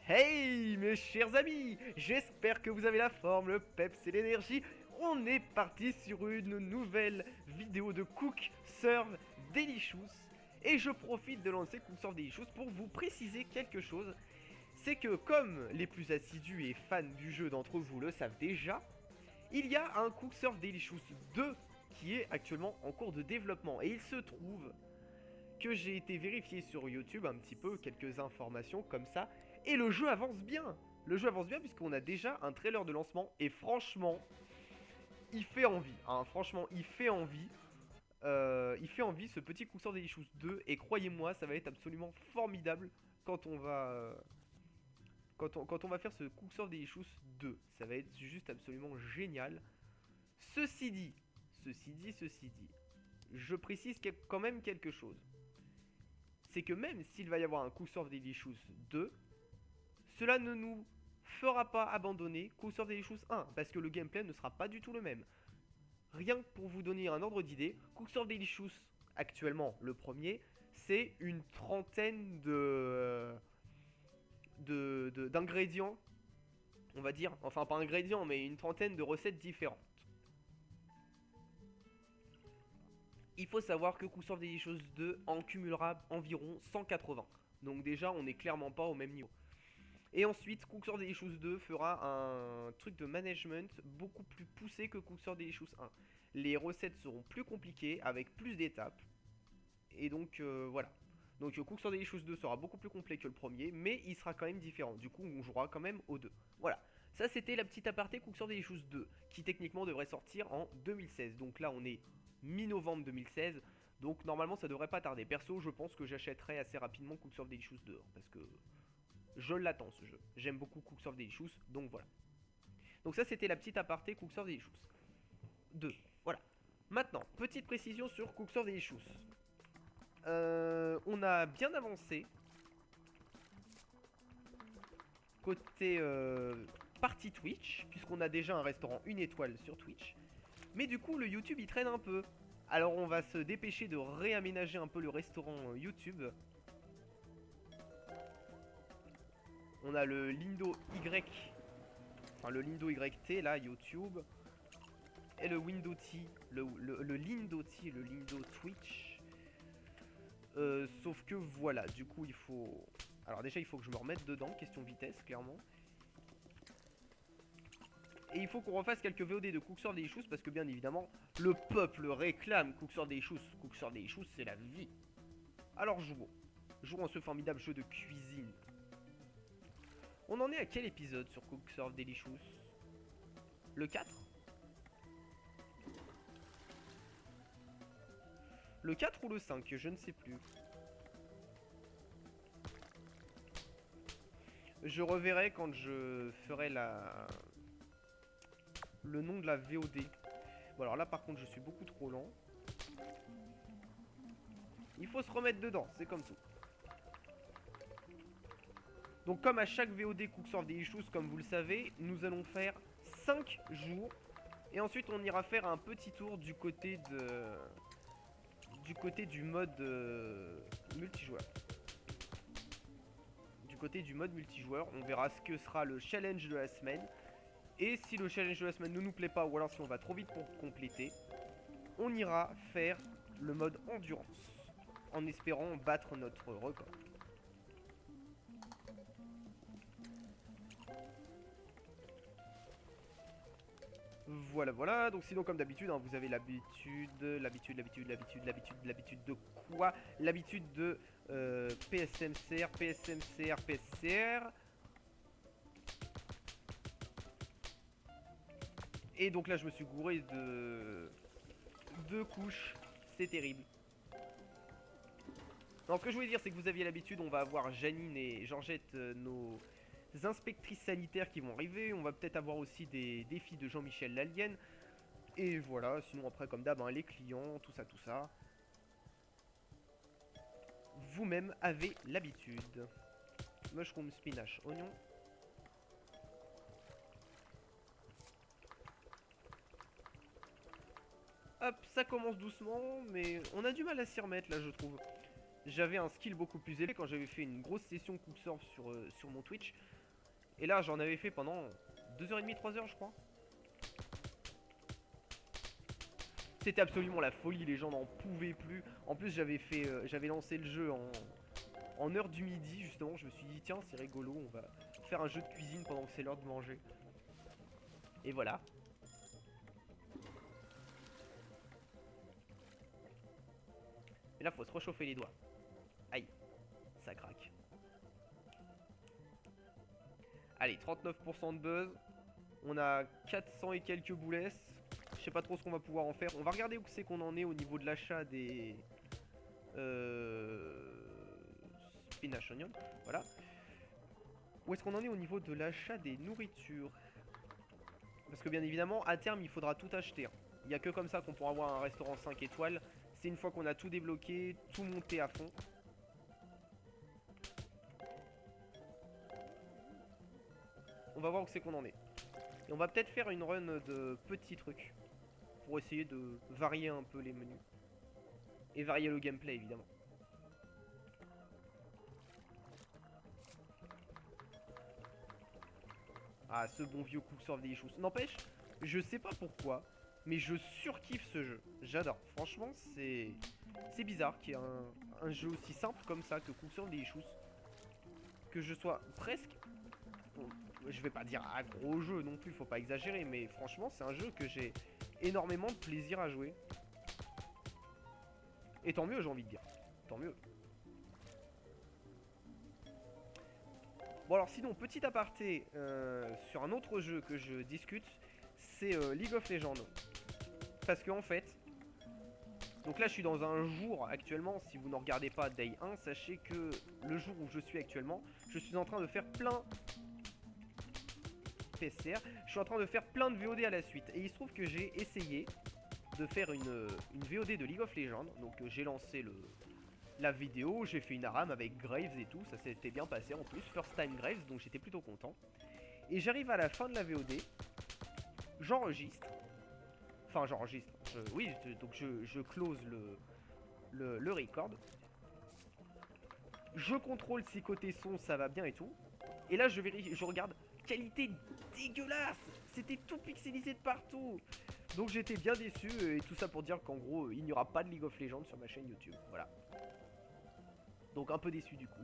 Hey mes chers amis, j'espère que vous avez la forme, le peps et l'énergie. On est parti sur une nouvelle vidéo de Cook Serve Delicious. Et je profite de lancer Cook Serve Delicious pour vous préciser quelque chose. C'est que comme les plus assidus et fans du jeu d'entre vous le savent déjà, il y a un Cook Serve Delicious 2 qui est actuellement en cours de développement. Et il se trouve que j'ai été vérifier sur YouTube un petit peu quelques informations comme ça, et le jeu avance bien. Le jeu avance bien puisqu'on a déjà un trailer de lancement, et franchement, il fait envie. Hein. Franchement, il fait envie. Il fait envie ce petit Cook Serve Delicious 2, et croyez-moi, ça va être absolument formidable quand on va... quand on va faire ce Cook Serve Delicious 2. Ça va être juste absolument génial. Ceci dit, je précise quand même quelque chose. C'est que même s'il va y avoir un Cook Serve Delicious 2, cela ne nous fera pas abandonner Cook Serve Delicious 1, parce que le gameplay ne sera pas du tout le même. Rien que pour vous donner un ordre d'idée, Cook Serve Delicious, actuellement le premier, c'est une trentaine d'ingrédients, on va dire, enfin pas ingrédients, mais une trentaine de recettes différentes. Il faut savoir que Cook Serve Delicious 2 en cumulera environ 180. Donc déjà, on n'est clairement pas au même niveau. Et ensuite, Cook Serve Delicious 2 fera un truc de management beaucoup plus poussé que Cook Serve Delicious 1. Les recettes seront plus compliquées, avec plus d'étapes. Et donc, voilà. Donc Cook Serve Delicious 2 sera beaucoup plus complet que le premier, mais il sera quand même différent. Du coup, on jouera quand même aux deux. Voilà. Ça, c'était la petite aparté Cook Serve Delicious 2, qui techniquement devrait sortir en 2016. Donc là, on est mi-novembre 2016. Donc normalement, ça devrait pas tarder. Perso, je pense que j'achèterai assez rapidement Cook Serve Delicious 2. Parce que je l'attends ce jeu. J'aime beaucoup Cook Serve Delicious, donc voilà. Donc ça, c'était la petite aparté Cook Serve Delicious 2. Voilà. Maintenant, petite précision sur Cook Serve Delicious. On a bien avancé côté partie Twitch, puisqu'on a déjà un restaurant 1 étoile sur Twitch. Mais du coup, le YouTube, il traîne un peu. Alors on va se dépêcher de réaménager un peu le restaurant YouTube. On a le Lindo Y, enfin le Lindo YT là, YouTube. Et le Window T, le Lindo T, le Lindo Twitch. Sauf que voilà, du coup il faut... Alors déjà il faut que je me remette dedans, question vitesse clairement. Et il faut qu'on refasse quelques VOD de Cook Serve Delicious parce que bien évidemment le peuple réclame Cook Serve Delicious. Cook Serve Delicious c'est la vie. Alors jouons. Jouons à ce formidable jeu de cuisine. On en est à quel épisode sur Cook Serve Delicious? Le 4? Le 4 ou le 5, je ne sais plus. Je reverrai quand je ferai le nom de la VOD. Bon alors là par contre je suis beaucoup trop lent. Il faut se remettre dedans, c'est comme tout. Donc comme à chaque VOD Cook Serve Delicious, comme vous le savez, nous allons faire 5 jours. Et ensuite on ira faire un petit tour du côté du mode multijoueur. Du côté du mode multijoueur, on verra ce que sera le challenge de la semaine. Et si le challenge de la semaine ne nous plaît pas, ou alors si on va trop vite pour compléter, on ira faire le mode endurance, en espérant battre notre record. Voilà, voilà. Donc sinon, comme d'habitude, hein, vous avez l'habitude de quoi? L'habitude de PSMCR, PSMCR, PSCR. Et donc là, je me suis gouré de 2 couches. C'est terrible. Non, ce que je voulais dire, c'est que vous aviez l'habitude, on va avoir Janine et Georgette, nos inspectrices sanitaires qui vont arriver. On va peut-être avoir aussi des défis de Jean-Michel l'Alien. Et voilà, sinon après comme d'hab, hein, les clients, tout ça, tout ça. Vous-même avez l'habitude. Mushroom, spinach, oignon. Hop, ça commence doucement, mais on a du mal à s'y remettre là, je trouve. j'avais un skill beaucoup plus élevé quand j'avais fait une grosse session Cooksurf sur mon Twitch. Et là, j'en avais fait pendant 2h30, 3h, je crois. C'était absolument la folie, les gens n'en pouvaient plus. En plus, j'avais lancé le jeu en heure du midi, justement. Je me suis dit, tiens, c'est rigolo, on va faire un jeu de cuisine pendant que c'est l'heure de manger. Et voilà. Et là, faut se réchauffer les doigts. Aïe, ça craque. Allez, 39% de buzz. On a 400 et quelques boulettes. Je sais pas trop ce qu'on va pouvoir en faire. On va regarder où c'est qu'on en est au niveau de l'achat des... spinach onion. Voilà. Où est-ce qu'on en est au niveau de l'achat des nourritures? Parce que bien évidemment, à terme, il faudra tout acheter. Il n'y a que comme ça qu'on pourra avoir un restaurant 5 étoiles. C'est une fois qu'on a tout débloqué, tout monté à fond. On va voir où c'est qu'on en est. Et on va peut-être faire une run de petits trucs. Pour essayer de varier un peu les menus. Et varier le gameplay évidemment. Ah, ce bon vieux Cooksurf Delicious. N'empêche, je sais pas pourquoi, mais je surkiffe ce jeu. J'adore. Franchement, c'est bizarre qu'il y ait un jeu aussi simple comme ça que Cooksurf Delicious. Que je sois presque... Bon, je vais pas dire un gros jeu non plus, faut pas exagérer, mais franchement, c'est un jeu que j'ai énormément de plaisir à jouer. Et tant mieux, j'ai envie de dire. Tant mieux. Bon alors sinon, petit aparté sur un autre jeu que je discute, c'est League of Legends. Parce que en fait, donc là je suis dans un jour actuellement, si vous ne regardez pas Day 1, sachez que le jour où je suis actuellement, je suis en train de faire plein... PCR, je suis en train de faire plein de VOD à la suite. Et il se trouve que j'ai essayé de faire une VOD de League of Legends. Donc j'ai lancé la vidéo, j'ai fait une ARAM avec Graves et tout, ça s'était bien passé en plus, first time Graves, donc j'étais plutôt content. Et j'arrive à la fin de la VOD, j'enregistre, enfin j'enregistre, oui, donc je close le record, je contrôle si côté son ça va bien et tout, et là je vérifie, je regarde, qualité dégueulasse, c'était tout pixelisé de partout. Donc j'étais bien déçu, et tout ça pour dire qu'en gros il n'y aura pas de League of Legends sur ma chaîne YouTube, voilà. Donc un peu déçu du coup.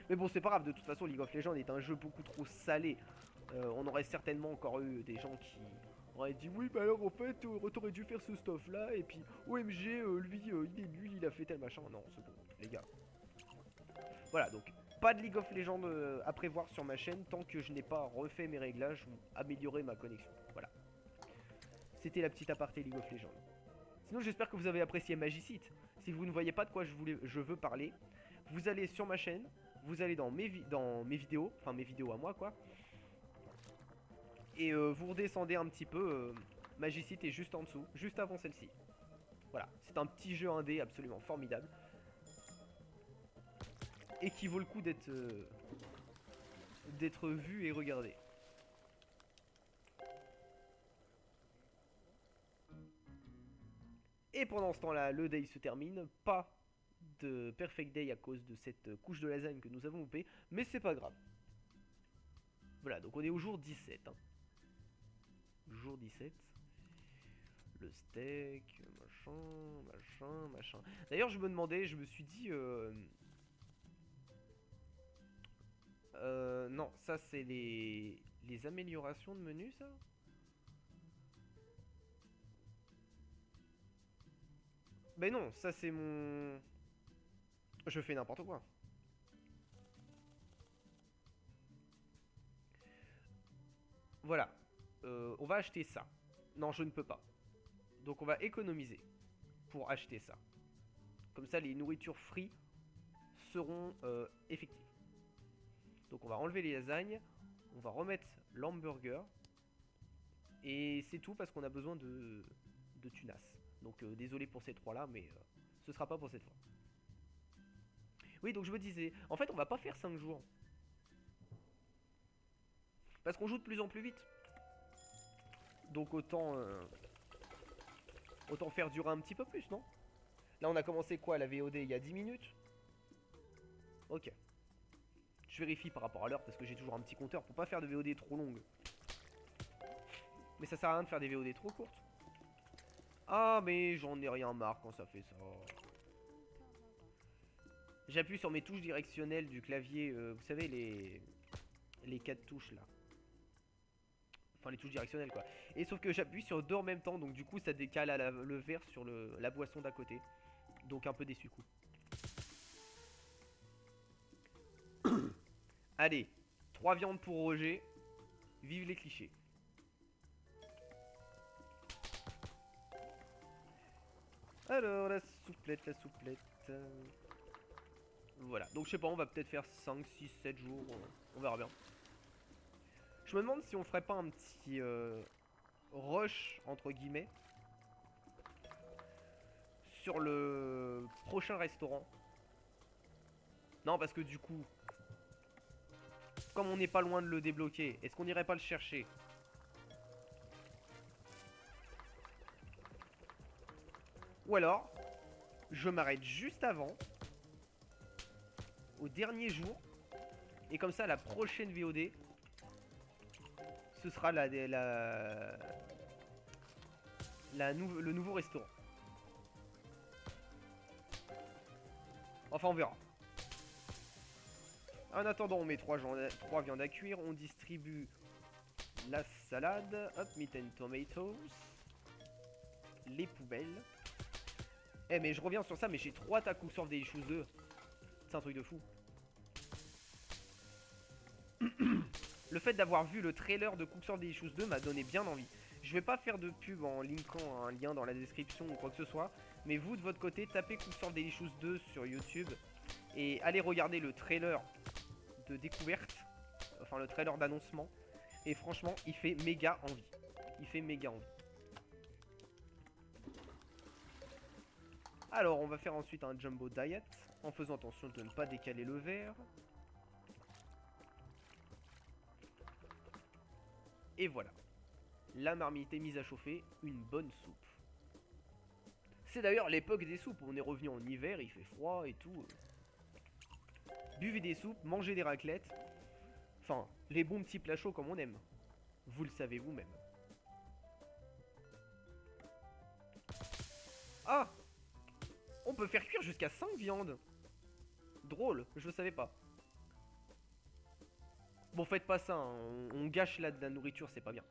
Mais bon, c'est pas grave, de toute façon, League of Legends est un jeu beaucoup trop salé. On aurait certainement encore eu des gens qui auraient dit oui, bah alors en fait, t'aurais dû faire ce stuff là, et puis OMG, lui, il est nul, il a fait tel machin. Non, c'est bon, les gars. Voilà, donc pas de League of Legends à prévoir sur ma chaîne tant que je n'ai pas refait mes réglages ou amélioré ma connexion. Voilà. C'était la petite aparté League of Legends. Sinon, j'espère que vous avez apprécié Magicite. Si vous ne voyez pas de quoi je veux parler, vous allez sur ma chaîne, vous allez dans mes vidéos, enfin mes vidéos à moi quoi, et vous redescendez un petit peu, Magicite est juste en dessous, juste avant celle-ci. Voilà, c'est un petit jeu indé absolument formidable, et qui vaut le coup d'être vu et regardé. Et pendant ce temps-là, le day se termine, pas de Perfect Day à cause de cette couche de lasagne que nous avons loupée, mais c'est pas grave. Voilà, donc on est au jour 17. Hein. Jour 17. Le steak, machin. D'ailleurs, je me demandais, je me suis dit... non, ça c'est les améliorations de menu, ça. Ben non, ça c'est mon... Je fais n'importe quoi. Voilà. On va acheter ça. Non, je ne peux pas. Donc on va économiser pour acheter ça. Comme ça, les nourritures free seront effectives. Donc on va enlever les lasagnes. On va remettre l'hamburger. Et c'est tout parce qu'on a besoin de tunas. Donc désolé pour ces trois-là, mais ce sera pas pour cette fois. Oui, donc je me disais, en fait on va pas faire 5 jours. Parce qu'on joue de plus en plus vite. Donc autant faire durer un petit peu plus, non? Là on a commencé quoi la VOD il y a 10 minutes. Ok. Je vérifie par rapport à l'heure parce que j'ai toujours un petit compteur pour pas faire de VOD trop longue. Mais ça sert à rien de faire des VOD trop courtes. Ah mais j'en ai rien marre quand ça fait ça. J'appuie sur mes touches directionnelles du clavier, vous savez les 4 touches là. Enfin les touches directionnelles quoi. Et sauf que j'appuie sur 2 en même temps, donc du coup ça décale à le verre sur la boisson d'à côté. Donc un peu déçu coup. Allez, 3 viandes pour Roger. Vive les clichés. Alors la souplette, la souplette. Voilà, donc je sais pas, on va peut-être faire 5, 6, 7 jours, on verra bien. Je me demande si on ferait pas un petit rush, entre guillemets, sur le prochain restaurant. Non, parce que du coup, comme on n'est pas loin de le débloquer, est-ce qu'on irait pas le chercher? Ou alors, je m'arrête juste avant, au dernier jour, et comme ça, la prochaine VOD, ce sera le nouveau restaurant. Enfin, on verra. En attendant, on met 3 viandes à cuire. On distribue la salade. Hop, meat and tomatoes. Les poubelles. Eh, mais je reviens sur ça, mais j'ai 3 Taco Surf Delicious 2. C'est un truc de fou. Le fait d'avoir vu le trailer de Cooksurf Delicious 2 m'a donné bien envie. Je vais pas faire de pub en linkant un lien dans la description ou quoi que ce soit. Mais vous, de votre côté, tapez Cooksurf Delicious 2 sur YouTube. Et allez regarder le trailer de découverte. Enfin, le trailer d'annoncement. Et franchement, il fait méga envie. Il fait méga envie. Alors, on va faire ensuite un Jumbo Diet. En faisant attention de ne pas décaler le verre. Et voilà. La marmite est mise à chauffer. Une bonne soupe. C'est d'ailleurs l'époque des soupes. On est revenu en hiver, il fait froid et tout. Buvez des soupes, mangez des raclettes. Enfin, les bons petits plats chauds comme on aime. Vous le savez vous-même. Ah! On peut faire cuire jusqu'à 5 viandes. Drôle, je le savais pas. Bon, faites pas ça, hein. On gâche là de la nourriture, c'est pas bien.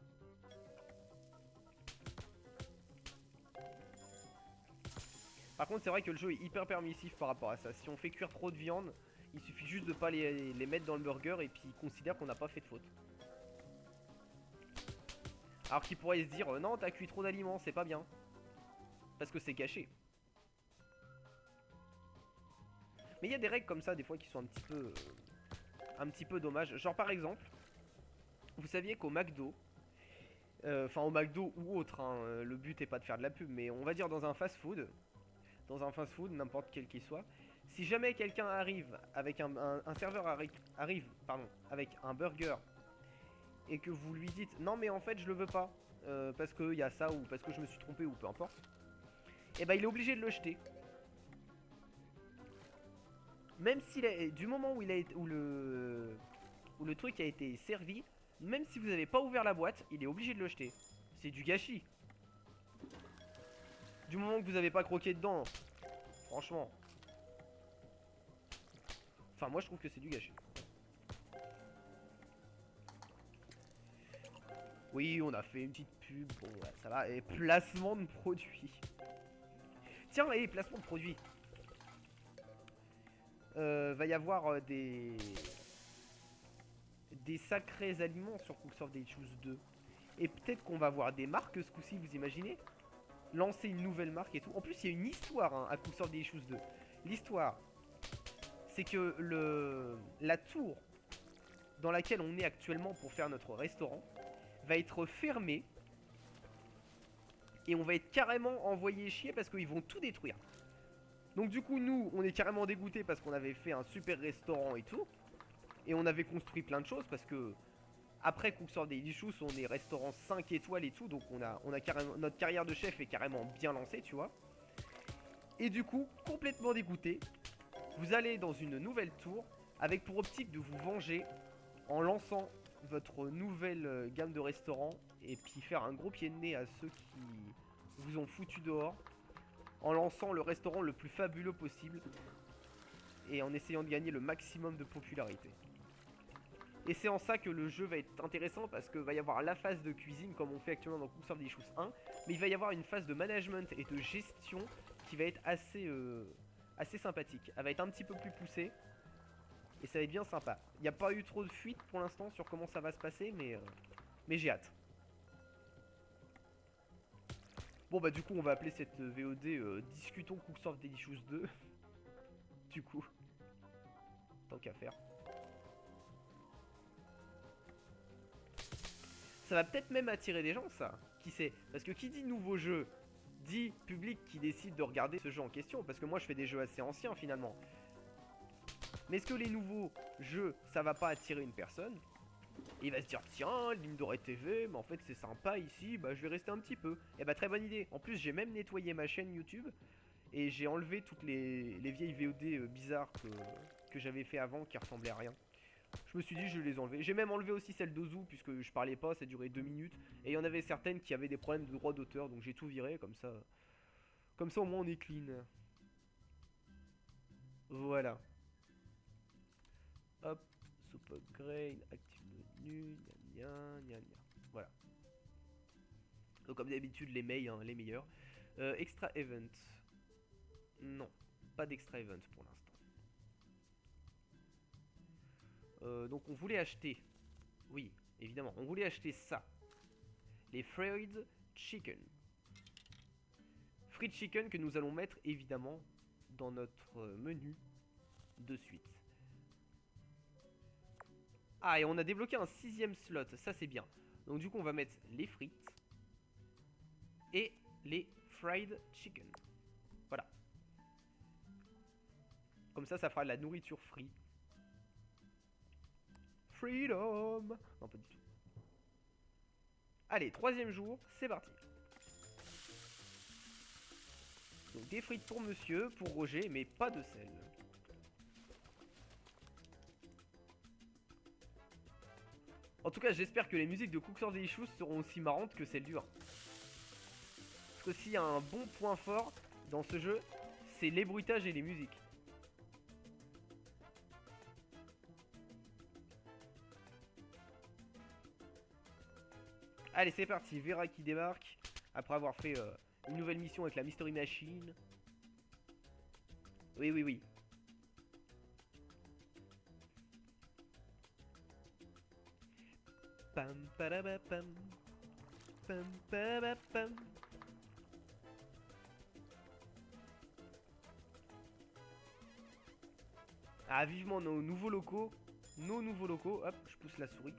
Par contre, c'est vrai que le jeu est hyper permissif par rapport à ça. Si on fait cuire trop de viande, il suffit juste de pas les mettre dans le burger et puis il considère qu'on n'a pas fait de faute. Alors qu'il pourrait se dire, non, t'as cuit trop d'aliments, c'est pas bien. Parce que c'est gâché. Mais il y a des règles comme ça, des fois, qui sont un petit peu dommages. Genre, par exemple, vous saviez qu'au McDo, enfin au McDo ou autre, hein, le but est pas de faire de la pub, mais on va dire dans un fast-food, n'importe quel qu'il soit, si jamais quelqu'un arrive avec un serveur arrive, pardon, avec un burger et que vous lui dites non mais en fait je le veux pas parce qu'il y a ça ou parce que je me suis trompé ou peu importe, et ben il est obligé de le jeter. Même s'il est du moment où le truc a été servi, même si vous n'avez pas ouvert la boîte, il est obligé de le jeter. C'est du gâchis. Du moment que vous n'avez pas croqué dedans, franchement. Enfin, moi je trouve que c'est du gâchis. Oui, on a fait une petite pub, bon, ouais, ça va. Et placement de produits. Tiens, et placement de produits. Va y avoir des sacrés aliments sur Cooksurf Delicious 2. Et peut-être qu'on va voir des marques ce coup-ci, vous imaginez? Lancer une nouvelle marque et tout. En plus, il y a une histoire hein, à Cooksurf Delicious 2. L'histoire, c'est que la tour dans laquelle on est actuellement pour faire notre restaurant va être fermée. Et on va être carrément envoyé chier parce qu'ils vont tout détruire. Donc du coup, nous, on est carrément dégoûtés parce qu'on avait fait un super restaurant et tout. Et on avait construit plein de choses parce que après Cooksurf Delicious, on est restaurant 5 étoiles et tout. Donc on a carrément, notre carrière de chef est carrément bien lancée, tu vois. Et du coup, complètement dégoûté, vous allez dans une nouvelle tour avec pour optique de vous venger en lançant votre nouvelle gamme de restaurants et puis faire un gros pied de nez à ceux qui vous ont foutu dehors en lançant le restaurant le plus fabuleux possible et en essayant de gagner le maximum de popularité. Et c'est en ça que le jeu va être intéressant parce que va y avoir la phase de cuisine comme on fait actuellement dans Cook of the Issues 1, mais il va y avoir une phase de management et de gestion qui va être assez sympathique. Elle va être un petit peu plus poussée et ça va être bien sympa. Il n'y a pas eu trop de fuites pour l'instant sur comment ça va se passer, mais j'ai hâte. Bon bah du coup on va appeler cette VOD Discutons Cooks of Delicious 2. Du coup, tant qu'à faire. Ça va peut-être même attirer des gens, ça. Qui sait? Parce que qui dit nouveau jeu, dit public qui décide de regarder ce jeu en question. Parce que moi, je fais des jeux assez anciens, finalement. Mais est-ce que les nouveaux jeux, ça va pas attirer une personne? Et il va se dire, tiens, Ligne Dorée TV, mais en fait, c'est sympa ici, bah je vais rester un petit peu. Et bah, très bonne idée. En plus, j'ai même nettoyé ma chaîne YouTube. Et j'ai enlevé toutes les vieilles VOD bizarres que j'avais fait avant qui ressemblaient à rien. Je me suis dit je vais les enlever. J'ai même enlevé aussi celle d'Ozu puisque je parlais pas, ça durait 2 minutes. Et il y en avait certaines qui avaient des problèmes de droit d'auteur, donc j'ai tout viré comme ça. Comme ça au moins on est clean. Voilà. Hop, soup upgrade, active menu, gna gna gna gna. Voilà. Donc comme d'habitude les mails, hein, les meilleurs. Extra event. Non, pas d'extra event pour l'instant. Donc on voulait acheter. Oui, évidemment, on voulait acheter ça. Les fried chicken. Fried chicken que nous allons mettre évidemment dans notre menu de suite. Ah, et on a débloqué un 6ème slot, ça c'est bien. Donc du coup on va mettre les frites et les fried chicken. Voilà. Comme ça fera de la nourriture free. Freedom. Non, pas du tout. Allez, 3ème jour, c'est parti. Donc des frites pour monsieur, pour Roger, mais pas de sel. En tout cas, j'espère que les musiques de Cooks of Delicious seront aussi marrantes que celles du 1. Parce que s'il y a un bon point fort dans ce jeu, c'est les bruitages et les musiques. Allez, c'est parti, Vera qui débarque, après avoir fait une nouvelle mission avec la Mystery Machine. Oui, oui, oui. Pam parabapam. Pam parabapam. Ah, vivement nos nouveaux locaux. Nos nouveaux locaux. Hop, je pousse la souris.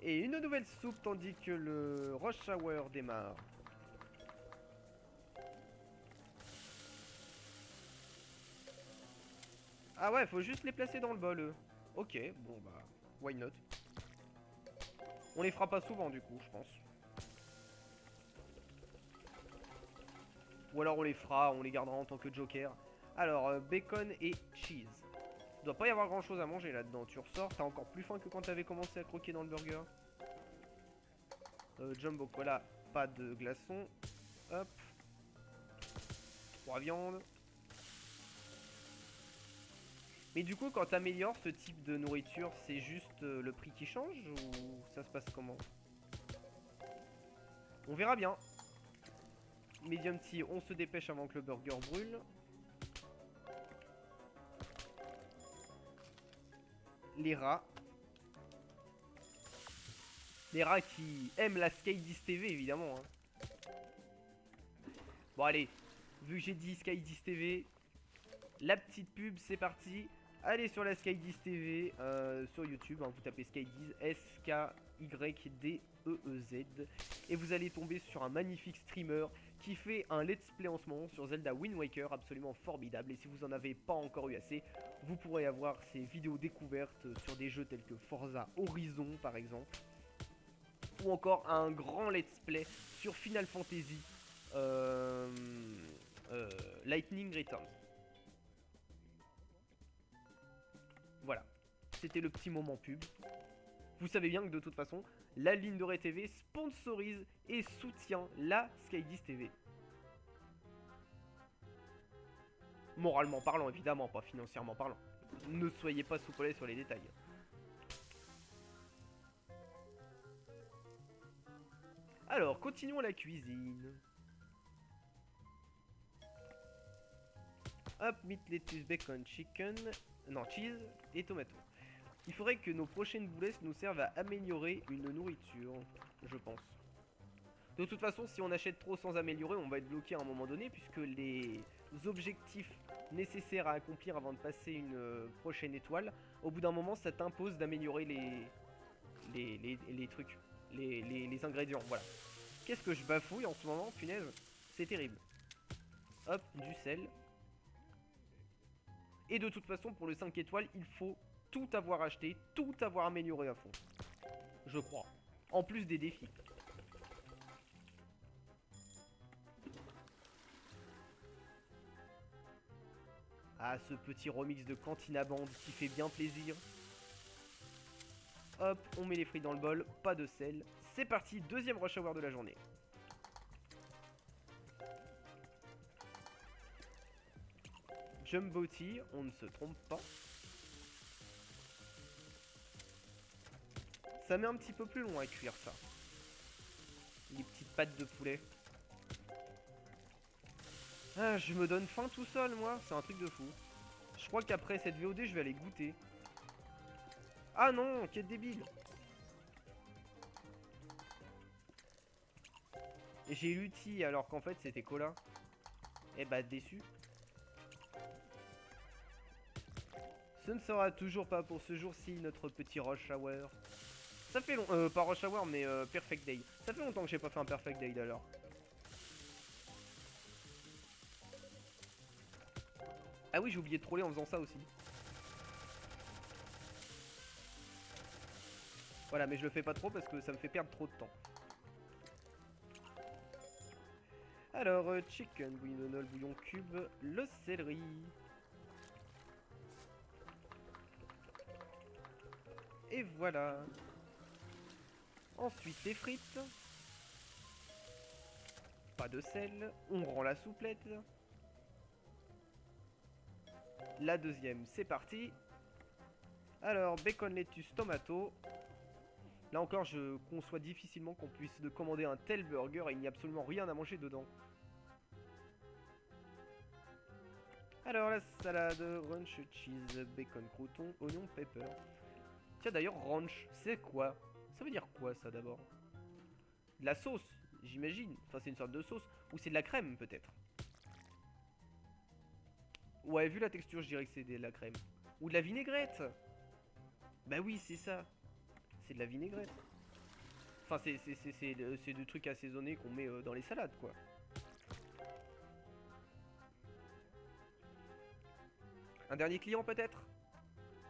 Et une nouvelle soupe tandis que le rush hour démarre. Ah ouais, faut juste les placer dans le bol, eux. Ok, bon bah, why not. On les fera pas souvent du coup, je pense. Ou alors on les fera, on les gardera en tant que joker. Alors, bacon et cheese. Il doit pas y avoir grand chose à manger là-dedans. Tu ressors, t'as encore plus faim que quand t'avais commencé à croquer dans le burger. Jumbo cola, pas de glaçons. Hop. 3 viandes. Mais du coup, quand t'améliores ce type de nourriture, c'est juste le prix qui change ou ça se passe comment? On verra bien. Medium tea, on se dépêche avant que le burger brûle. Les rats. Les rats qui aiment la Skydis TV, évidemment. Hein. Bon, allez. Vu que j'ai dit Skydis TV, la petite pub, c'est parti. Allez sur la Skydis TV. sur YouTube, hein, vous tapez Skydeez, S-K-Y-D-E-E-Z, et vous allez tomber sur un magnifique streamer qui fait un let's play en ce moment sur Zelda Wind Waker, absolument formidable. Et si vous en avez pas encore eu assez, vous pourrez avoir ces vidéos découvertes sur des jeux tels que Forza Horizon par exemple, ou encore un grand let's play sur Final Fantasy Lightning Returns. Voilà, c'était le petit moment pub. Vous savez bien que de toute façon, la ligne de TV sponsorise et soutient la Skydeez TV. Moralement parlant, évidemment, pas financièrement parlant. Ne soyez pas soupolés sur les détails. Alors, continuons la cuisine. Hop, meat, lettuce, bacon, chicken, non, cheese et tomato. Il faudrait que nos prochaines boulettes nous servent à améliorer une nourriture, je pense. De toute façon, si on achète trop sans améliorer, on va être bloqué à un moment donné, puisque les objectifs nécessaires à accomplir avant de passer une prochaine étoile, au bout d'un moment, ça t'impose d'améliorer les trucs, les ingrédients, voilà. Qu'est-ce que je bafouille en ce moment, punaise? C'est terrible. Hop, du sel. Et de toute façon, pour le 5 étoiles, il faut tout avoir acheté, tout avoir amélioré à fond. Je crois. En plus des défis. Ah, ce petit remix de Cantina Band qui fait bien plaisir. Hop, on met les frites dans le bol, pas de sel. C'est parti, deuxième rush hour de la journée. Jumbo tea, on ne se trompe pas. Ça met un petit peu plus long à cuire ça. Les petites pattes de poulet. Ah, je me donne faim tout seul, moi. C'est un truc de fou. Je crois qu'après cette VOD, je vais aller goûter. Ah non, quel débile. Et j'ai lu tea alors qu'en fait c'était cola. Eh bah déçu. Ce ne sera toujours pas pour ce jour-ci notre petit rush hour. Ça fait long... pas rush hour mais perfect day. Ça fait longtemps que j'ai pas fait un perfect day d'ailleurs. Ah oui, j'ai oublié de troller en faisant ça aussi. Voilà, mais je le fais pas trop parce que ça me fait perdre trop de temps. Alors, chicken, bouillon bouillon cube, le céleri. Et voilà. Ensuite, les frites. Pas de sel. On rend la souplette. La deuxième, c'est parti. Alors, bacon, lettuce, tomato. Là encore, je conçois difficilement qu'on puisse commander un tel burger et il n'y a absolument rien à manger dedans. Alors, la salade, ranch, cheese, bacon, crouton, oignon, pepper. Tiens, d'ailleurs, ranch, c'est quoi? Ça veut dire quoi, ça, d'abord? De la sauce, j'imagine. Enfin, c'est une sorte de sauce. Ou c'est de la crème, peut-être. Ouais, vu la texture, je dirais que c'est de la crème. Ou de la vinaigrette. Bah oui, c'est ça. C'est de la vinaigrette. Enfin, c'est du truc assaisonné qu'on met dans les salades, quoi. Un dernier client, peut-être?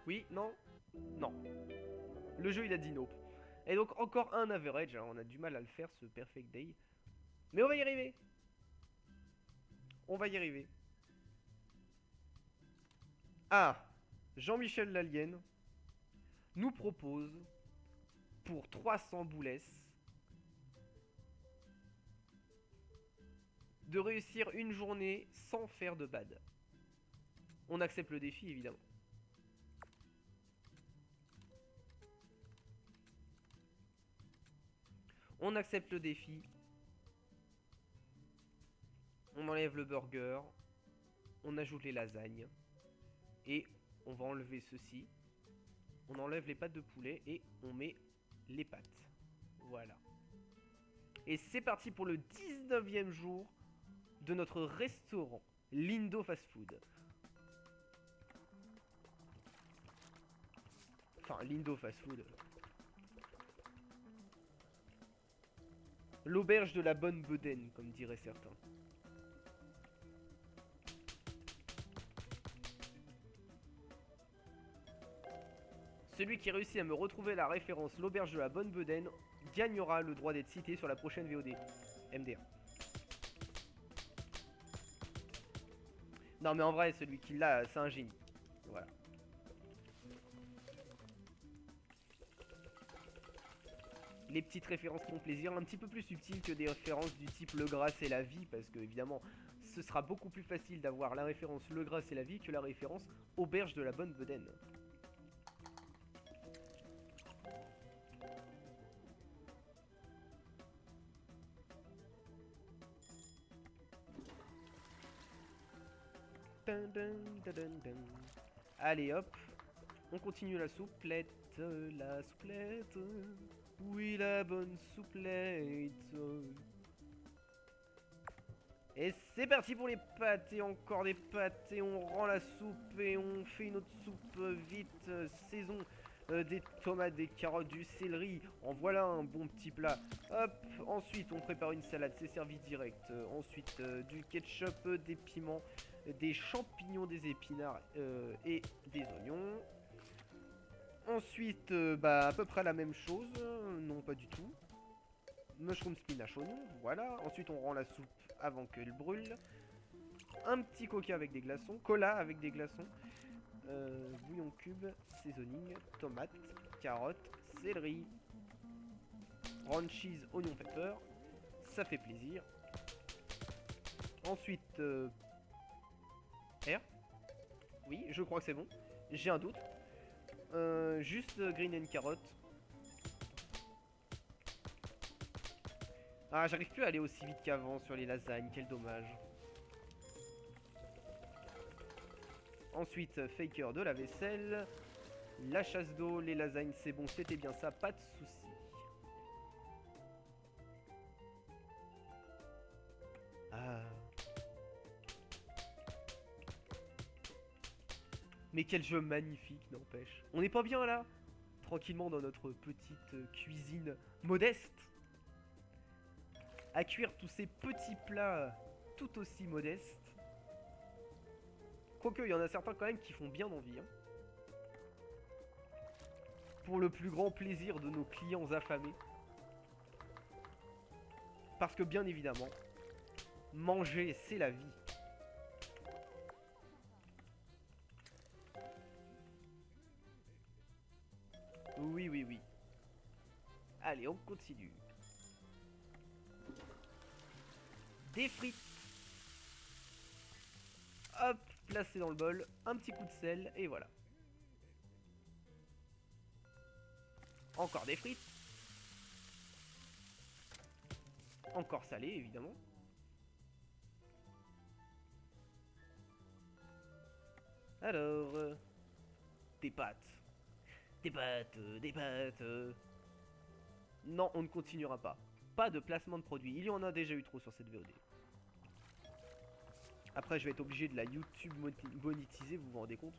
Oui? Non? Non. Le jeu, il a dit nope. Et donc, encore un average. Hein. On a du mal à le faire, ce perfect day. Mais on va y arriver. On va y arriver. Ah, Jean-Michel Lallienne nous propose, pour 300 boulettes, de réussir une journée sans faire de bad. On accepte le défi, évidemment. On accepte le défi. On enlève le burger. On ajoute les lasagnes. Et on va enlever ceci. On enlève les pâtes de poulet et on met les pâtes. Voilà. Et c'est parti pour le 19e jour de notre restaurant, Lindo Fast Food. Enfin, Lindo Fast Food. L'auberge de la bonne bedaine, comme diraient certains. Celui qui réussit à me retrouver la référence l'auberge de la bonne bedaine gagnera le droit d'être cité sur la prochaine VOD. MDR. Non mais en vrai, celui qui l'a, c'est un génie. Voilà. Les petites références qui font plaisir, un petit peu plus subtiles que des références du type Le Gras c'est la vie, parce que évidemment, ce sera beaucoup plus facile d'avoir la référence Le Gras c'est la vie que la référence Auberge de la bonne bedaine. Allez hop, on continue la souplette, la souplette. Oui, la bonne souplette. Et c'est parti pour les pâtes, et encore des pâtes, et on rend la soupe, et on fait une autre soupe vite, saison, des tomates, des carottes, du céleri, en voilà un bon petit plat. Hop, ensuite on prépare une salade, c'est servi direct. Ensuite du ketchup, des piments, des champignons, des épinards et des oignons. Ensuite, bah à peu près la même chose, non pas du tout. Mushroom spinach oignon, voilà. Ensuite on rend la soupe avant qu'elle brûle. Un petit coca avec des glaçons, cola avec des glaçons. Bouillon cube, seasoning, tomate, carotte, céleri, brown cheese, oignon pepper. Ça fait plaisir. Ensuite, R. Oui, je crois que c'est bon. J'ai un doute. Juste green and carotte. Ah, j'arrive plus à aller aussi vite qu'avant sur les lasagnes, quel dommage. Ensuite, faker de la vaisselle. La chasse d'eau, les lasagnes, c'est bon, c'était bien ça, pas de soucis. Ah. Mais quel jeu magnifique, n'empêche. On n'est pas bien là? Tranquillement dans notre petite cuisine modeste. À cuire tous ces petits plats tout aussi modestes. Quoique, il y en a certains quand même qui font bien envie. Hein. Pour le plus grand plaisir de nos clients affamés. Parce que bien évidemment, manger, c'est la vie. Oui, oui, oui. Allez, on continue. Des frites. Hop, placé dans le bol. Un petit coup de sel, et voilà. Encore des frites. Encore salé, évidemment. Alors... des pâtes. Des pâtes, des pâtes. Non, on ne continuera pas. Pas de placement de produit. Il y en a déjà eu trop sur cette VOD. Après, je vais être obligé de la YouTube monétiser, vous vous rendez compte?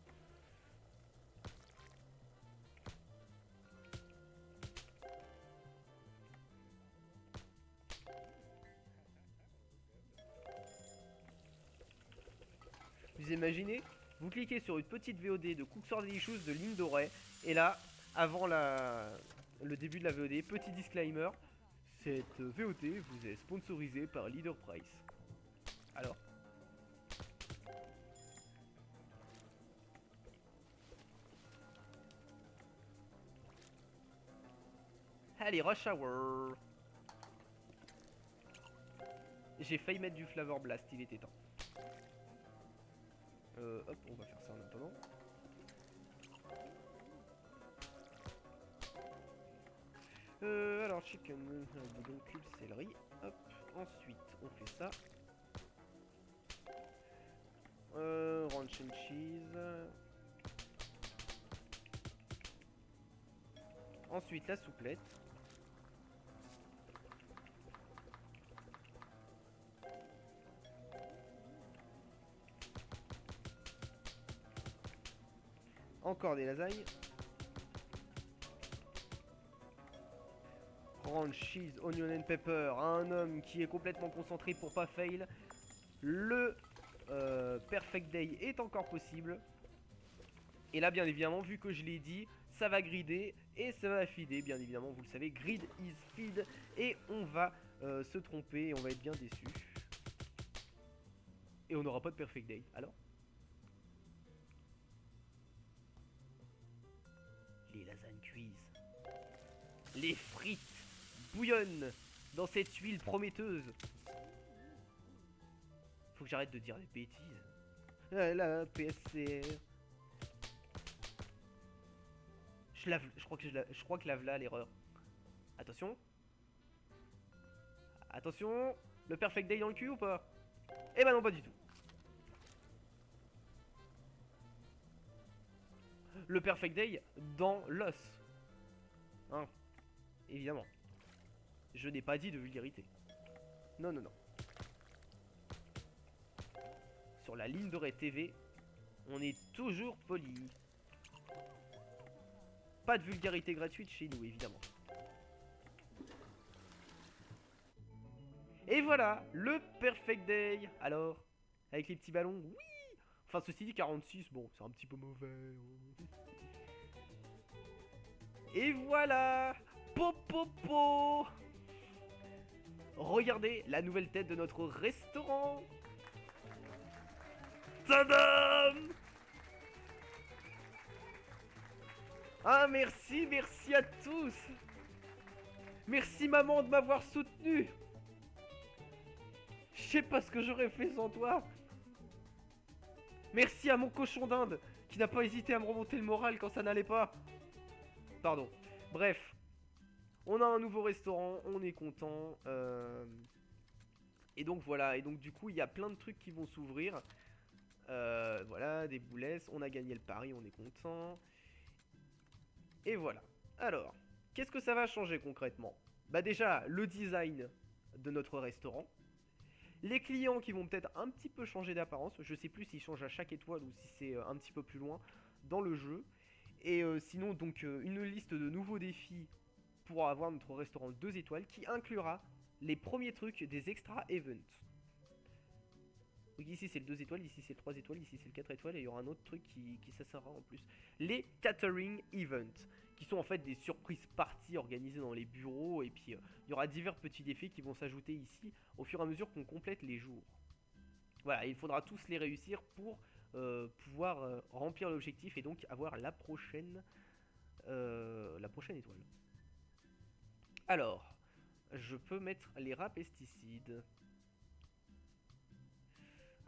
Vous imaginez? Vous cliquez sur une petite VOD de Cook Delicious de Ligne Dorée, et là, avant le début de la VOD, petit disclaimer, cette VOD vous est sponsorisée par Leader Price. Alors? Allez, rush hour. J'ai failli mettre du Flavor Blast, il était temps. Hop, on va faire ça en attendant. Alors, chicken, boudon cube, céleri. Hop, ensuite, on fait ça. Ranch and cheese. Ensuite, la souplette. Encore des lasagnes. ranch, cheese, onion and pepper, un homme qui est complètement concentré pour pas fail. Le perfect day est encore possible. Et là, bien évidemment, vu que je l'ai dit, ça va grider et ça va feeder. Bien évidemment, vous le savez, grid is feed. Et on va se tromper et on va être bien déçu. Et on n'aura pas de perfect day. Alors, les lasagnes cuisent. Les frites bouillonnent dans cette huile prometteuse. Faut que j'arrête de dire des bêtises. La PSCR. Je crois que lave là l'erreur. Attention. Attention. Le perfect day dans le cul ou pas? Eh ben non, pas du tout. Le perfect day dans l'os. Hein. Évidemment. Je n'ai pas dit de vulgarité. Non, non, non. Sur la ligne de Red TV, on est toujours poli. Pas de vulgarité gratuite chez nous, évidemment. Et voilà, le perfect day. Alors, avec les petits ballons, oui. Enfin, ceci dit, 46, bon, c'est un petit peu mauvais. Et voilà, popopo. Regardez la nouvelle tête de notre restaurant. Tadam! Ah, merci, merci à tous. Merci maman de m'avoir soutenu. Je sais pas ce que j'aurais fait sans toi. Merci à mon cochon d'Inde qui n'a pas hésité à me remonter le moral quand ça n'allait pas. Pardon. Bref. On a un nouveau restaurant, on est content. Et donc voilà, et donc du coup il y a plein de trucs qui vont s'ouvrir. Voilà, des boulettes, on a gagné le pari, on est content. Et voilà. Alors, qu'est-ce que ça va changer concrètement? Bah déjà, le design de notre restaurant. Les clients qui vont peut-être un petit peu changer d'apparence. Je sais plus s'ils changent à chaque étoile ou si c'est un petit peu plus loin dans le jeu. Et sinon, donc, une liste de nouveaux défis pour avoir notre restaurant 2 étoiles qui inclura les premiers trucs des extra events. Donc ici c'est le 2 étoiles, ici c'est le 3 étoiles, ici c'est le 4 étoiles et il y aura un autre truc qui s'assortira en plus. Les catering events, qui sont en fait des surprises parties organisées dans les bureaux et puis il y aura divers petits défis qui vont s'ajouter ici au fur et à mesure qu'on complète les jours. Voilà, il faudra tous les réussir pour pouvoir remplir l'objectif et donc avoir la prochaine étoile. Alors, je peux mettre les rats pesticides.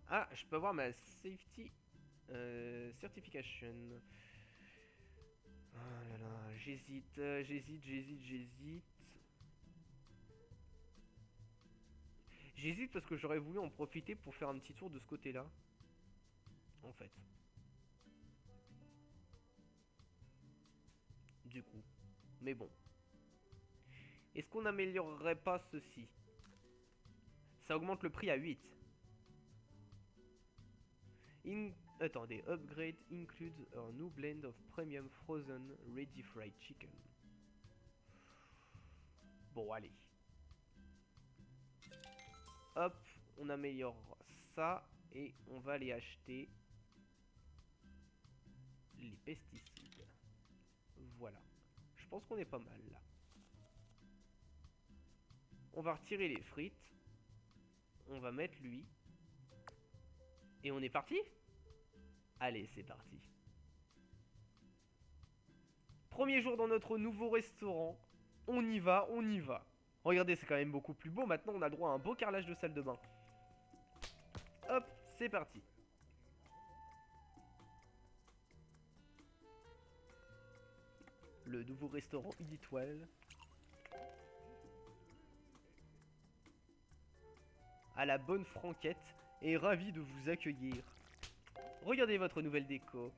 Ah, je peux avoir ma safety certification. Oh là là, j'hésite. J'hésite parce que j'aurais voulu en profiter pour faire un petit tour de ce côté-là. En fait. Du coup. Mais bon. Est-ce qu'on n'améliorerait pas ceci? Ça augmente le prix à 8. Attendez, upgrade includes a new blend of premium frozen ready fried chicken. Bon, allez. Hop, on améliore ça et on va aller acheter les pesticides. Voilà. Je pense qu'on est pas mal là. On va retirer les frites. On va mettre lui. Et on est parti? Allez, c'est parti. Premier jour dans notre nouveau restaurant. On y va, on y va. Regardez, c'est quand même beaucoup plus beau. Maintenant, on a le droit à un beau carrelage de salle de bain. Hop, c'est parti. Le nouveau restaurant une étoile. À la bonne franquette. Et ravi de vous accueillir. Regardez votre nouvelle déco.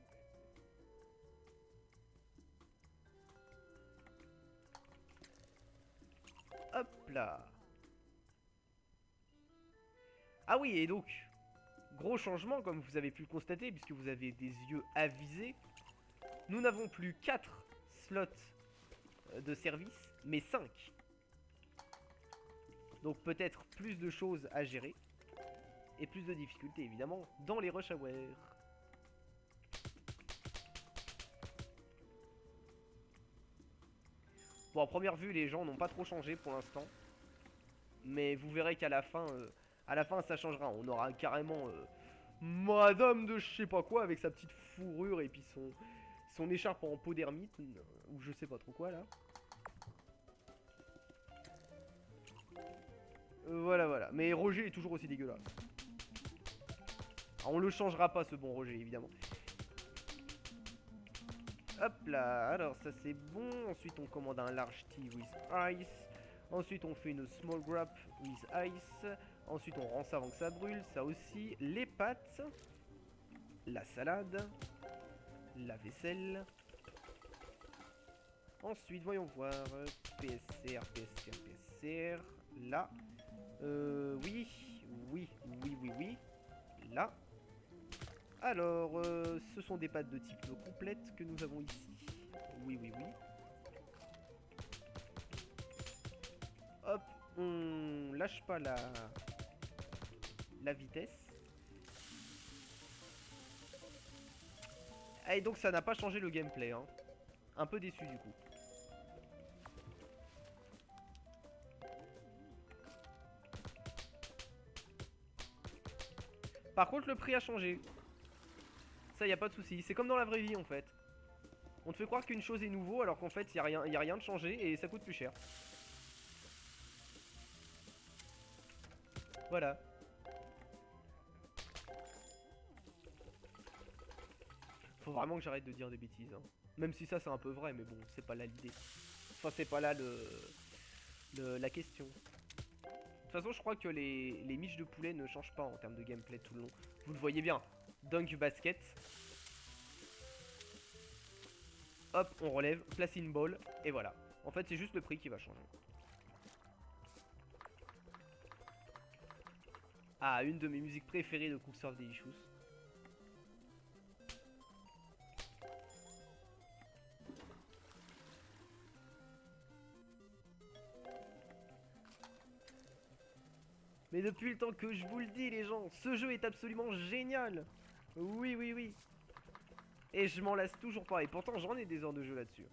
Hop là. Ah oui, et donc, gros changement comme vous avez pu le constater, puisque vous avez des yeux avisés. Nous n'avons plus 4 slots de service, mais 5. Donc peut-être plus de choses à gérer. Et plus de difficultés évidemment dans les rush hours. Bon, à première vue, les gens n'ont pas trop changé pour l'instant. Mais vous verrez qu'à la fin, ça changera. On aura carrément Madame de je sais pas quoi avec sa petite fourrure et puis son écharpe en peau d'ermite. Ou je sais pas trop quoi là. Voilà, voilà. Mais Roger est toujours aussi dégueulasse. Alors, on le changera pas ce bon Roger, évidemment. Hop là, alors ça c'est bon. Ensuite on commande un large tea with ice. Ensuite on fait une small grab with ice. Ensuite on rend ça avant que ça brûle, ça aussi. Les pâtes. La salade. La vaisselle. Ensuite voyons voir. PSR, PSR, PSR. Là. Oui. Oui, oui, oui, oui. Là. Alors, ce sont des pâtes de type complète que nous avons ici. Oui, oui, oui. Hop, on lâche pas la vitesse. Ah, et donc ça n'a pas changé le gameplay, hein. Un peu déçu du coup. Par contre, le prix a changé. Ça, y a pas de souci. C'est comme dans la vraie vie en fait. On te fait croire qu'une chose est nouveau alors qu'en fait, y a rien de changé et ça coûte plus cher. Voilà. Faut vraiment que j'arrête de dire des bêtises. Hein. Même si ça, c'est un peu vrai, mais bon, c'est pas là l'idée. Enfin, c'est pas là la question. De toute façon, je crois que les miches de poulet ne changent pas en termes de gameplay tout le long. Vous le voyez bien. Dunk basket. Hop, on relève, place in ball, et voilà. En fait, c'est juste le prix qui va changer. Ah, une de mes musiques préférées de Cooksurf Delicious. Mais depuis le temps que je vous le dis, les gens, ce jeu est absolument génial. Oui, oui, oui. Et je m'en lasse toujours pas. Et pourtant, j'en ai des heures de jeu là-dessus.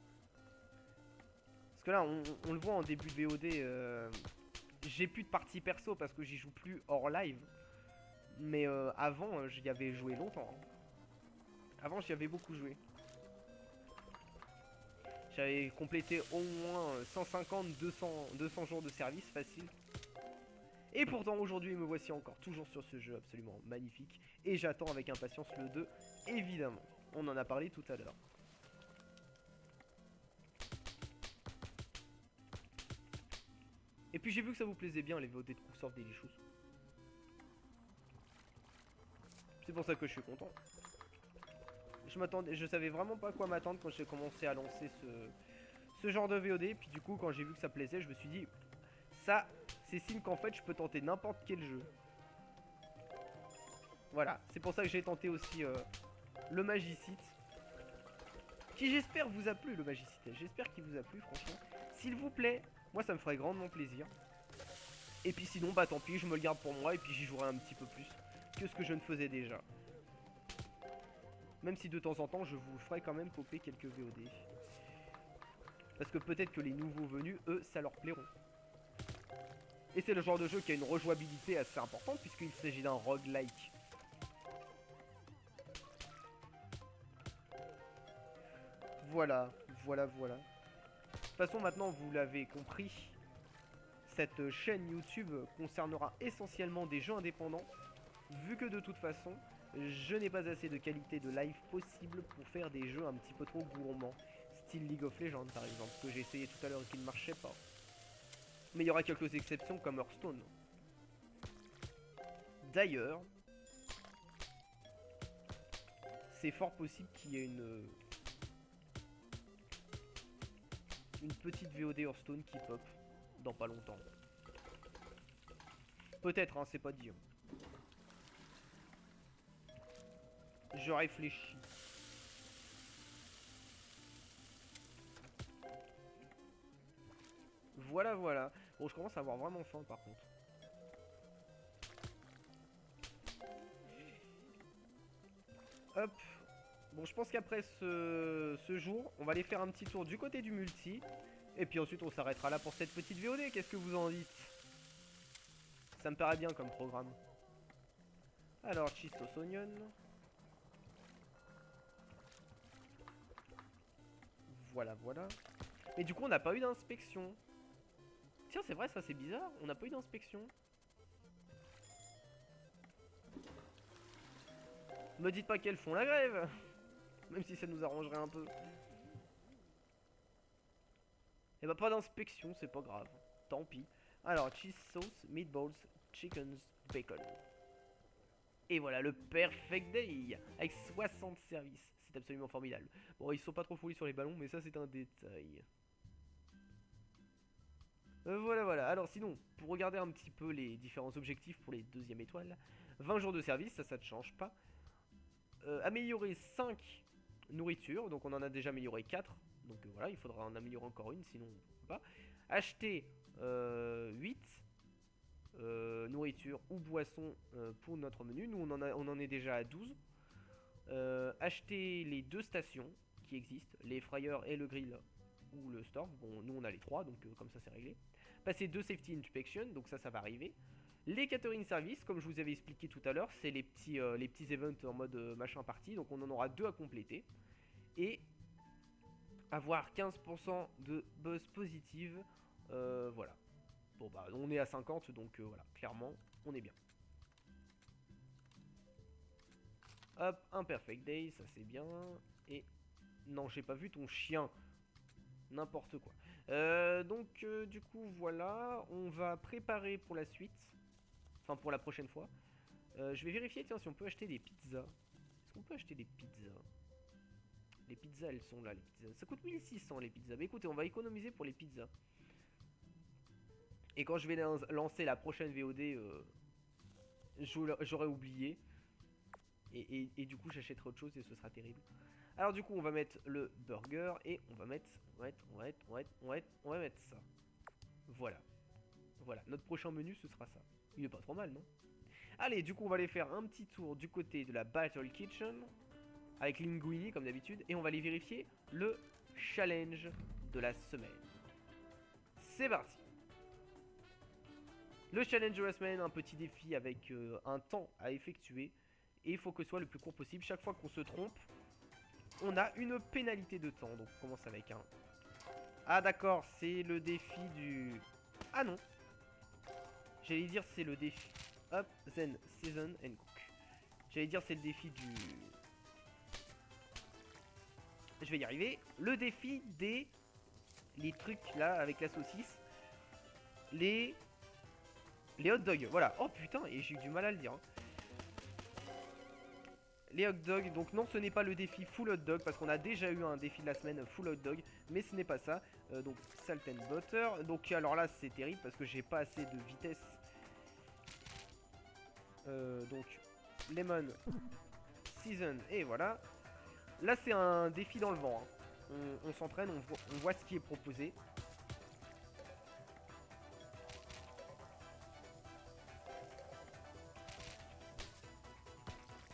Parce que là, on le voit en début de VOD. J'ai plus de partie perso parce que j'y joue plus hors live. Mais avant, j'y avais joué longtemps. Hein. Avant, j'y avais beaucoup joué. J'avais complété au moins 150, 200 jours de service facile. Et pourtant aujourd'hui me voici encore toujours sur ce jeu absolument magnifique. Et j'attends avec impatience le 2, évidemment. On en a parlé tout à l'heure. Et puis j'ai vu que ça vous plaisait bien les VOD de Cooksurf Delicious. C'est pour ça que je suis content. Je savais vraiment pas à quoi m'attendre quand j'ai commencé à lancer ce genre de VOD. Puis du coup quand j'ai vu que ça plaisait, je me suis dit... Ça, c'est signe qu'en fait je peux tenter n'importe quel jeu. Voilà, c'est pour ça que j'ai tenté aussi le Magicite. Qui j'espère vous a plu le Magicite. J'espère qu'il vous a plu franchement. S'il vous plaît, moi ça me ferait grandement plaisir. Et puis sinon bah tant pis, je me le garde pour moi et puis j'y jouerai un petit peu plus que ce que je ne faisais déjà. Même si de temps en temps je vous ferai quand même popper quelques VOD. Parce que peut-être que les nouveaux venus, eux, ça leur plairont. Et c'est le genre de jeu qui a une rejouabilité assez importante puisqu'il s'agit d'un roguelike. Voilà, voilà, voilà. De toute façon maintenant vous l'avez compris, cette chaîne YouTube concernera essentiellement des jeux indépendants. Vu que de toute façon, je n'ai pas assez de qualité de live possible pour faire des jeux un petit peu trop gourmands. Style League of Legends par exemple, que j'ai essayé tout à l'heure et qui ne marchait pas. Mais il y aura quelques exceptions comme Hearthstone. D'ailleurs, c'est fort possible qu'il y ait une petite VOD Hearthstone qui pop dans pas longtemps. Peut-être, hein, c'est pas dit. Je réfléchis. Voilà, voilà. Bon, je commence à avoir vraiment faim par contre. Hop. Bon, je pense qu'après ce jour, on va aller faire un petit tour du côté du multi. Et puis ensuite, on s'arrêtera là pour cette petite VOD. Qu'est-ce que vous en dites? Ça me paraît bien comme programme. Alors, cheese sauce onion. Voilà, voilà. Mais du coup, on n'a pas eu d'inspection. Tiens, c'est vrai, ça c'est bizarre. On n'a pas eu d'inspection. Me dites pas qu'elles font la grève. Même si ça nous arrangerait un peu. Et bah pas d'inspection, c'est pas grave. Tant pis. Alors, cheese sauce, meatballs, chickens, bacon. Et voilà le perfect day. Avec 60 services. C'est absolument formidable. Bon, ils sont pas trop fournis sur les ballons, mais ça c'est un détail. Voilà, voilà. Alors sinon, pour regarder un petit peu les différents objectifs pour les deuxièmes étoiles. 20 jours de service, ça ne change pas. Améliorer 5 nourritures, donc on en a déjà amélioré 4. Donc voilà, il faudra en améliorer encore une, sinon on ne peut pas. Acheter 8 nourritures ou boissons pour notre menu. Nous on en est déjà à 12. Acheter les 2 stations qui existent, les fryers et le grill ou le store. Bon, nous on a les 3, donc comme ça c'est réglé. Passer 2 safety inspection, donc ça va arriver. Les catering services, comme je vous avais expliqué tout à l'heure, c'est les petits events en mode machin party, donc on en aura 2 à compléter. Et avoir 15% de buzz positive, voilà. Bon bah on est à 50, donc voilà, clairement on est bien. Hop, un perfect day, ça c'est bien. Et non, j'ai pas vu ton chien. N'importe quoi. Donc du coup voilà, on va préparer pour la suite. Enfin pour la prochaine fois. Je vais vérifier tiens si on peut acheter des pizzas. Est-ce qu'on peut acheter des pizzas? Les pizzas elles sont là les pizzas. Ça coûte 1600 les pizzas. Mais écoutez on va économiser pour les pizzas. Et quand je vais lancer la prochaine VOD j'aurais oublié. Et du coup j'achèterai autre chose et ce sera terrible. Alors du coup on va mettre le burger et on va mettre ça. Voilà. Voilà, notre prochain menu ce sera ça. Il est pas trop mal non? Allez du coup on va aller faire un petit tour du côté de la Battle Kitchen. Avec Linguini comme d'habitude. Et on va aller vérifier le challenge de la semaine. C'est parti. Le challenge de la semaine, un petit défi avec un temps à effectuer. Et il faut que ce soit le plus court possible. Chaque fois qu'on se trompe, on a une pénalité de temps. Donc on commence avec un... Ah d'accord, c'est le défi du... Ah non. J'allais dire c'est le défi... Hop, then season and cook. J'allais dire c'est le défi du... Je vais y arriver. Le défi des... Les trucs là avec la saucisse. Les hot dogs, voilà. Oh putain, et j'ai eu du mal à le dire. Hein. Les hot dogs, donc non ce n'est pas le défi full hot dog parce qu'on a déjà eu un défi de la semaine full hot dog, mais ce n'est pas ça. Donc salt and butter, donc alors là c'est terrible parce que j'ai pas assez de vitesse. Donc lemon, season et voilà. Là c'est un défi dans le vent. Hein. On s'entraîne, on voit ce qui est proposé.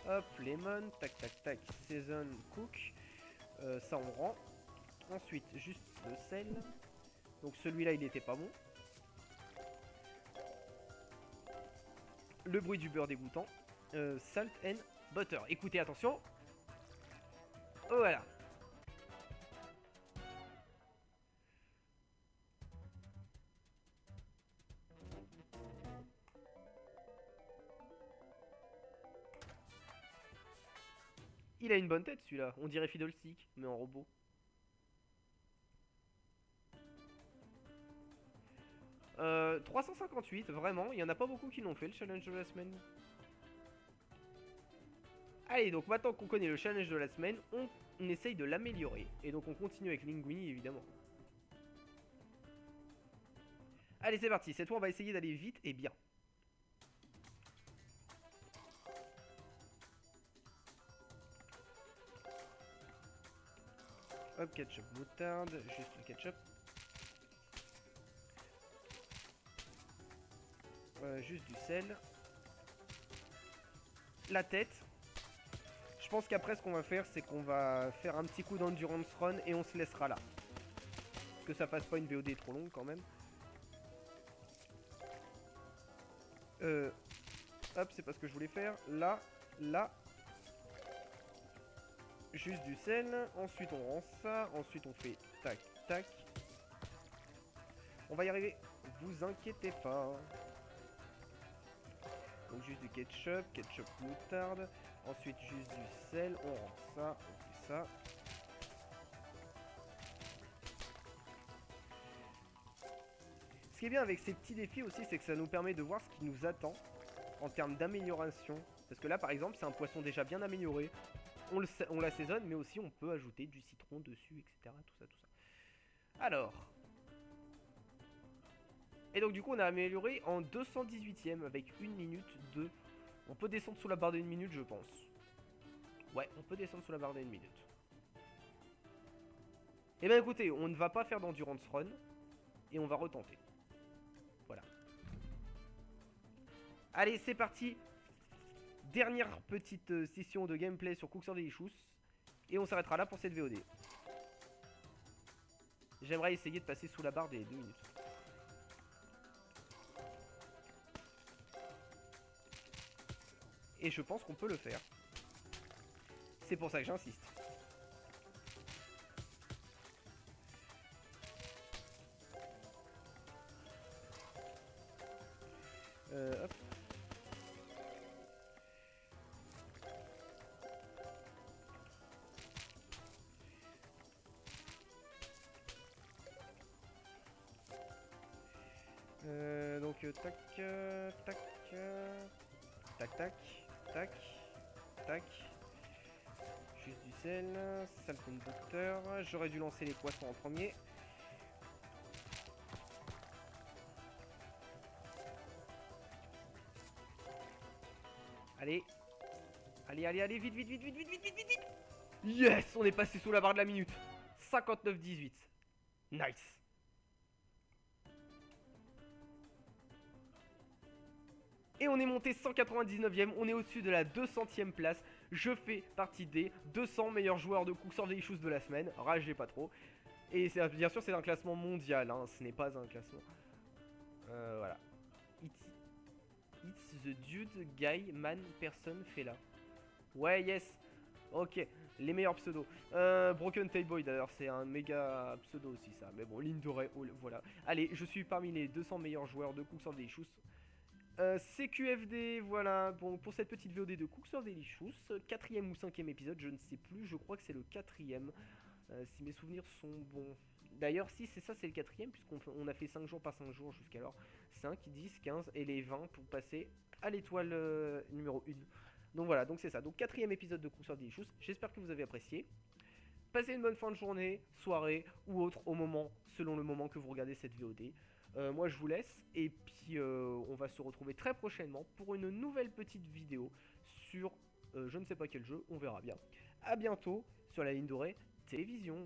Hop, lemon, tac tac tac, season, cook. Ça on rend. Ensuite, juste le sel. Donc celui-là il était pas bon. Le bruit du beurre dégoûtant. Salt and butter. Écoutez, attention. Oh, voilà. Il a une bonne tête celui-là. On dirait Fiddlestick, mais en robot. Euh, 358, vraiment. Il n'y en a pas beaucoup qui l'ont fait le challenge de la semaine. Allez, donc maintenant qu'on connaît le challenge de la semaine, on essaye de l'améliorer. Et donc on continue avec Linguini évidemment. Allez, c'est parti. Cette fois, on va essayer d'aller vite et bien. Hop, ketchup, moutarde, juste le ketchup. Juste du sel. La tête. Je pense qu'après ce qu'on va faire, c'est qu'on va faire un petit coup d'endurance run et on se laissera là. Que ça fasse pas une VOD trop longue quand même. Hop, c'est pas ce que je voulais faire. Là, là. Juste du sel. Ensuite on rend ça. Ensuite on fait tac, tac. On va y arriver. Vous inquiétez pas. Donc juste du ketchup moutarde. Ensuite juste du sel. On rend ça. On fait ça. Ce qui est bien avec ces petits défis aussi, c'est que ça nous permet de voir ce qui nous attend en termes d'amélioration. Parce que là par exemple c'est un poisson déjà bien amélioré. On l'assaisonne mais aussi on peut ajouter du citron dessus, etc. Tout ça, tout ça. Alors. Et donc du coup on a amélioré en 218ème avec 1 minute 2. On peut descendre sous la barre de 1 minute je pense. Ouais, on peut descendre sous la barre de 1 minute. Et ben écoutez, on ne va pas faire d'endurance run. Et on va retenter. Voilà. Allez, c'est parti. Dernière petite session de gameplay sur Cookser Delicious. Et on s'arrêtera là pour cette VOD. J'aimerais essayer de passer sous la barre des 2 minutes. Et je pense qu'on peut le faire. C'est pour ça que j'insiste. Hop. Donc tac, tac, tac, tac, tac, tac. Juste du sel, salt and butter. J'aurais dû lancer les poissons en premier. Allez. Allez, allez, allez, vite, vite, vite, vite, vite, vite, vite, vite, vite. Yes, on est passé sous la barre de la minute. 59-18. Nice. Et on est monté 199ème, on est au-dessus de la 200ème place. Je fais partie des 200 meilleurs joueurs de Cookser Delicious de la semaine. Ragez pas trop. Et bien sûr c'est un classement mondial, hein, ce n'est pas un classement. Voilà. It's the dude, guy, man, person, fella. Ouais, yes. Ok, les meilleurs pseudos. Broken Tail Boy d'ailleurs, c'est un méga pseudo aussi ça. Mais bon, ligne d'oreille, voilà. Allez, je suis parmi les 200 meilleurs joueurs de Cookser Delicious. CQFD, voilà, bon, pour cette petite VOD de Cookser Delicious, 4ème ou 5ème épisode, je ne sais plus, je crois que c'est le 4ème, si mes souvenirs sont bons. D'ailleurs, si c'est ça, c'est le 4ème, puisqu'on a fait 5 jours par 5 jours jusqu'alors, 5, 10, 15 et les 20 pour passer à l'étoile numéro 1. Donc voilà, donc c'est ça, donc 4ème épisode de Cookser Delicious, j'espère que vous avez apprécié. Passez une bonne fin de journée, soirée ou autre au moment, selon le moment que vous regardez cette VOD. Moi je vous laisse et puis on va se retrouver très prochainement pour une nouvelle petite vidéo sur je ne sais pas quel jeu, on verra bien. A bientôt sur la ligne dorée télévision.